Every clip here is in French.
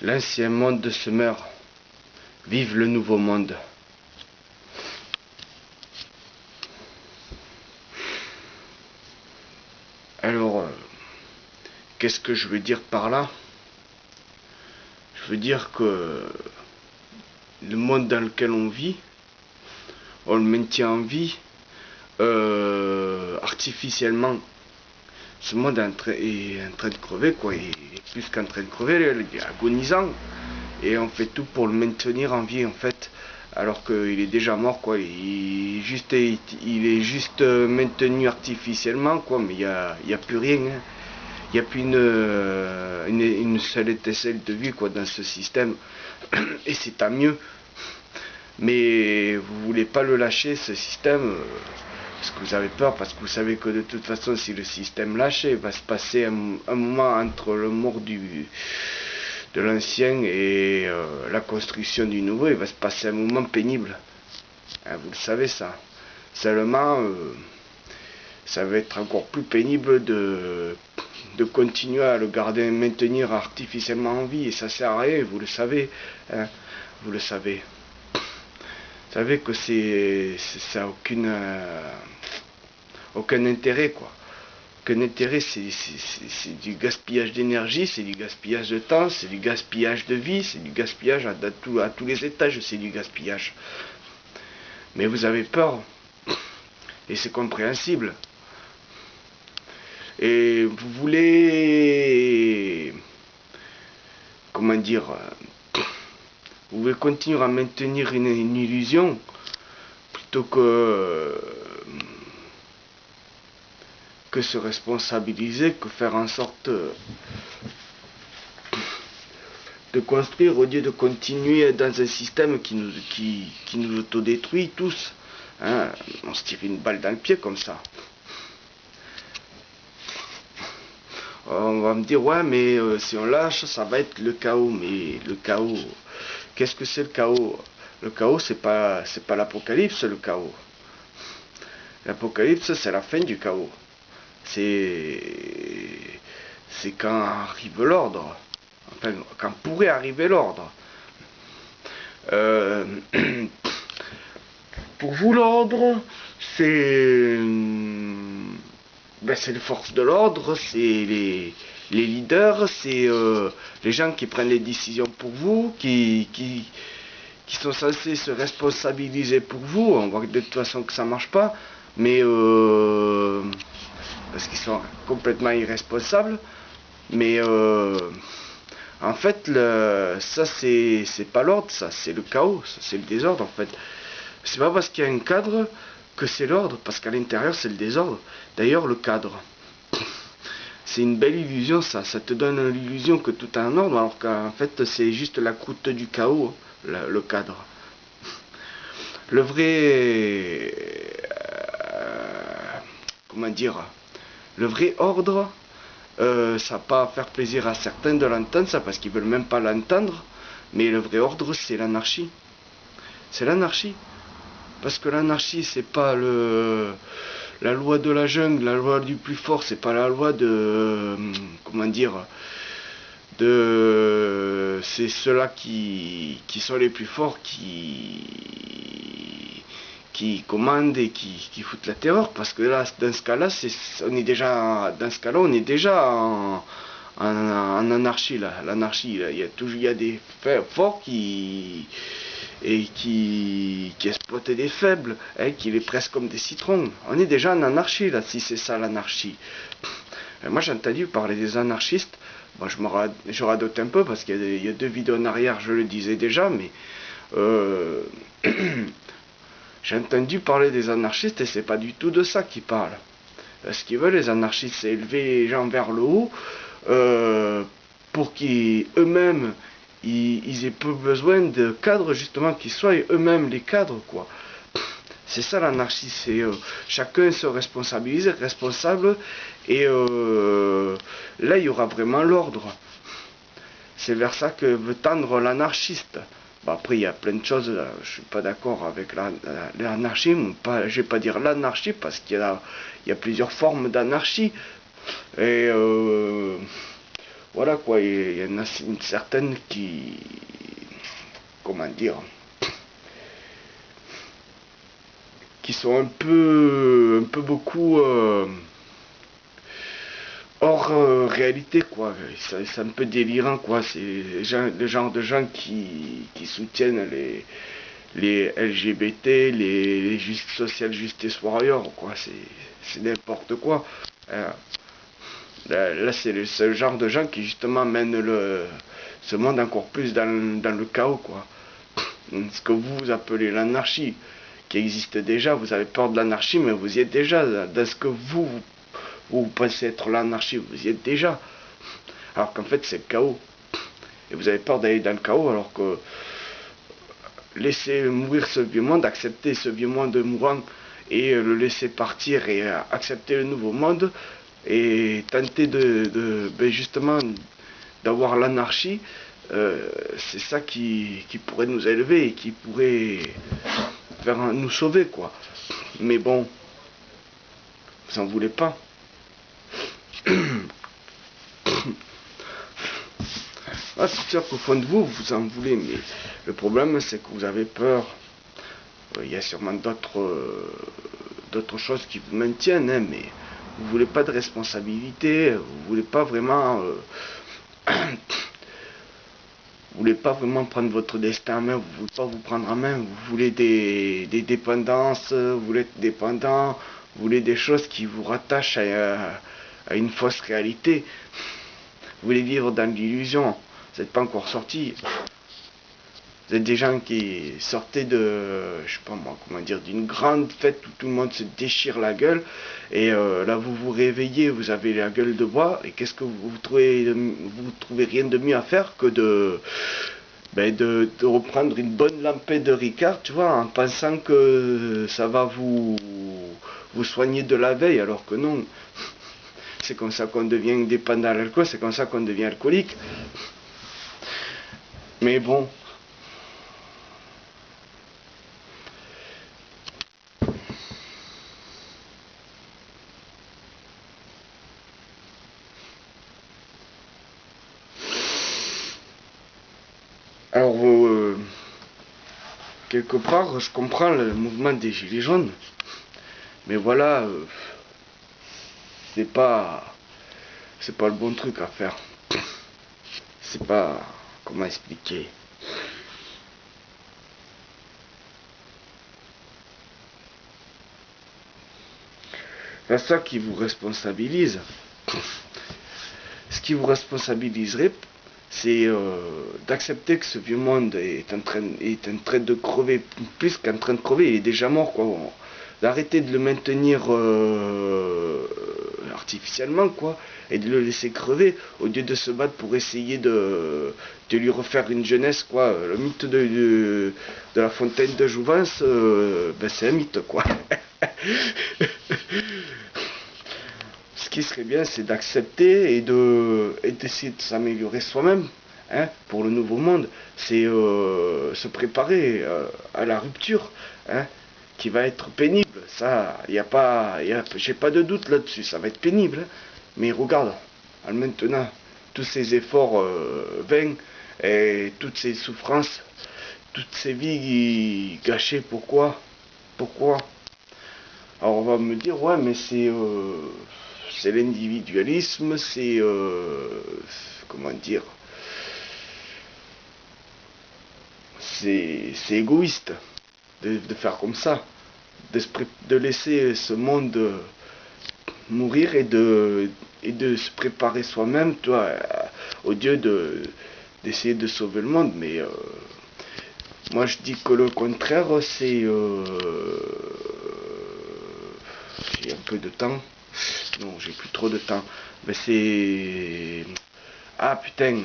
L'ancien monde se meurt. Vive le nouveau monde. Alors, qu'est-ce que je veux dire par là? Je veux dire que le monde dans lequel on vit, on le maintient en vie artificiellement. Ce monde est en train de crever, quoi. Il est plus qu'en train de crever, il est agonisant. Et on fait tout pour le maintenir en vie, en fait. Alors qu'il est déjà mort, quoi. Il est juste maintenu artificiellement, quoi. Mais il y a plus rien, hein. Il n'y a plus une seule étincelle de vie, quoi, dans ce système. Et c'est tant mieux. Mais vous voulez pas le lâcher, ce système, parce que vous avez peur, parce que vous savez que de toute façon, si le système lâche, il va se passer un moment entre le mort de l'ancien et la construction du nouveau. Il va se passer un moment pénible. Hein, vous le savez, ça. Seulement, ça va être encore plus pénible de continuer à le garder, maintenir artificiellement en vie. Et ça sert à rien, vous le savez. Hein, vous le savez. Vous savez que ça n'a aucun intérêt, quoi. Aucun intérêt, c'est du gaspillage d'énergie, c'est du gaspillage de temps, c'est du gaspillage de vie, c'est du gaspillage à tous les étages, c'est du gaspillage. Mais vous avez peur, et c'est compréhensible. Et vous voulez, comment dire, vous voulez continuer à maintenir une illusion plutôt que se responsabiliser, que faire en sorte de construire au lieu de continuer dans un système qui nous autodétruit tous. Hein, on se tire une balle dans le pied comme ça. On va me dire, ouais, mais si on lâche, ça va être le chaos. Mais le chaos, qu'est-ce que c'est le chaos? Le chaos, c'est pas l'apocalypse, le chaos. L'apocalypse, c'est la fin du chaos. C'est quand arrive l'ordre. Enfin, quand pourrait arriver l'ordre. Pour vous, l'ordre, c'est les forces de l'ordre, c'est les leaders, c'est les gens qui prennent les décisions pour vous, qui sont censés se responsabiliser pour vous. On voit de toute façon que ça marche pas, mais parce qu'ils sont complètement irresponsables. Mais en fait, ça c'est pas l'ordre, ça c'est le chaos, ça c'est le désordre en fait. C'est pas parce qu'il y a un cadre que c'est l'ordre, parce qu'à l'intérieur c'est le désordre. D'ailleurs, le cadre, c'est une belle illusion, ça te donne l'illusion que tout est en ordre, alors qu'en fait c'est juste la croûte du chaos, le cadre. Le vrai, comment dire, le vrai ordre, ça va pas faire plaisir à certains de l'entendre, ça, parce qu'ils veulent même pas l'entendre, mais le vrai ordre, c'est l'anarchie. C'est l'anarchie. Parce que l'anarchie, c'est pas la loi de la jungle, la loi du plus fort, c'est pas la loi de, comment dire, c'est ceux-là qui sont les plus forts qui commandent et qui foutent la terreur, parce que là, dans ce cas-là, on est déjà en anarchie, là. L'anarchie, il y a des forts qui exploitent des faibles, hein, qui les pressent comme des citrons. On est déjà en anarchie, là, si c'est ça l'anarchie. Moi, j'ai entendu parler des anarchistes. Bon, je radote un peu parce qu'il y a 2 vidéos en arrière, je le disais déjà, mais j'ai entendu parler des anarchistes et c'est pas du tout de ça qu'ils parlent. Ce qu'ils veulent, les anarchistes, c'est élever les gens vers le haut pour qu'eux-mêmes ils aient peu besoin de cadres, justement, qui soient eux-mêmes les cadres, quoi. C'est ça l'anarchie, c'est chacun se responsabilise, responsable, et là il y aura vraiment l'ordre. C'est vers ça que veut tendre l'anarchiste. Bon, après il y a plein de choses, je suis pas d'accord avec l'anarchie, je vais pas dire l'anarchie parce qu'il y a plusieurs formes d'anarchie. Et voilà quoi, il y en a une certaine qui, comment dire, qui sont un peu beaucoup hors réalité quoi. C'est un peu délirant quoi. C'est le genre de gens qui soutiennent les LGBT, les social justice warriors quoi. C'est n'importe quoi. Euh, là c'est le genre de gens qui justement mènent ce monde encore plus dans le chaos quoi. Ce que vous appelez l'anarchie, qui existe déjà, vous avez peur de l'anarchie, mais vous y êtes déjà. Dans ce que vous pensez être l'anarchie, vous y êtes déjà. Alors qu'en fait, c'est le chaos. Et vous avez peur d'aller dans le chaos, alors que laisser mourir ce vieux monde, accepter ce vieux monde mourant et le laisser partir et accepter le nouveau monde et tenter ben justement d'avoir l'anarchie, c'est ça qui pourrait nous élever et qui pourrait faire nous sauver quoi. Mais bon, vous en voulez pas. Ah, c'est sûr qu'au fond de vous, vous en voulez, mais le problème c'est que vous avez peur. Il y a sûrement d'autres choses qui vous maintiennent, hein, mais vous voulez pas de responsabilité, vous voulez pas vraiment vous voulez pas vraiment prendre votre destin en main, vous voulez pas vous prendre en main, vous voulez des dépendances, vous voulez être dépendant, vous voulez des choses qui vous rattachent à une fausse réalité. Vous voulez vivre dans l'illusion, vous n'êtes pas encore sorti. Vous êtes des gens qui sortaient je sais pas moi, comment dire, d'une grande fête où tout le monde se déchire la gueule, et là vous vous réveillez, vous avez la gueule de bois, et qu'est-ce que vous trouvez rien de mieux à faire que de reprendre une bonne lampée de Ricard, tu vois, en pensant que ça va vous soigner de la veille, alors que non. C'est comme ça qu'on devient dépendant à l'alcool, c'est comme ça qu'on devient alcoolique. Mais bon. Alors, quelque part, je comprends le mouvement des Gilets jaunes, mais voilà, c'est pas, c'est pas le bon truc à faire. C'est pas, comment expliquer. C'est ça qui vous responsabilise. Ce qui vous responsabiliserait, c'est d'accepter que ce vieux monde est en train de crever, plus qu'en train de crever, il est déjà mort quoi. D'arrêter de le maintenir artificiellement quoi, et de le laisser crever au lieu de se battre pour essayer de lui refaire une jeunesse quoi. Le mythe de la fontaine de Jouvence, ben c'est un mythe quoi. Ce qui serait bien, c'est d'accepter et d'essayer de s'améliorer soi-même, hein, pour le nouveau monde. C'est se préparer à la rupture, hein, qui va être pénible. Ça, il y a pas, j'ai pas de doute là-dessus. Ça va être pénible, hein. Mais regarde, maintenant, tous ces efforts vains et toutes ces souffrances, toutes ces vies gâchées, pourquoi? Alors on va me dire, ouais, mais c'est l'individualisme, c'est comment dire, c'est égoïste de faire comme ça, de laisser ce monde mourir et de se préparer soi-même, toi, au lieu d'essayer de sauver le monde. Mais moi je dis que le contraire, c'est j'ai un peu de temps. Non, j'ai plus trop de temps. Mais c'est... Ah putain,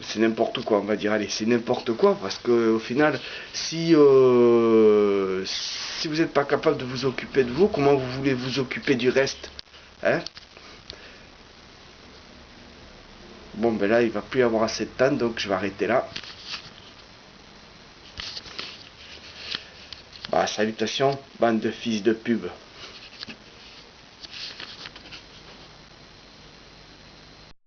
c'est n'importe quoi, on va dire. Allez, c'est n'importe quoi, parce que au final, si vous n'êtes pas capable de vous occuper de vous, comment vous voulez vous occuper du reste? Hein? Bon, ben là, il va plus y avoir assez de temps, donc je vais arrêter là. Bah, salutations, bande de fils de pub.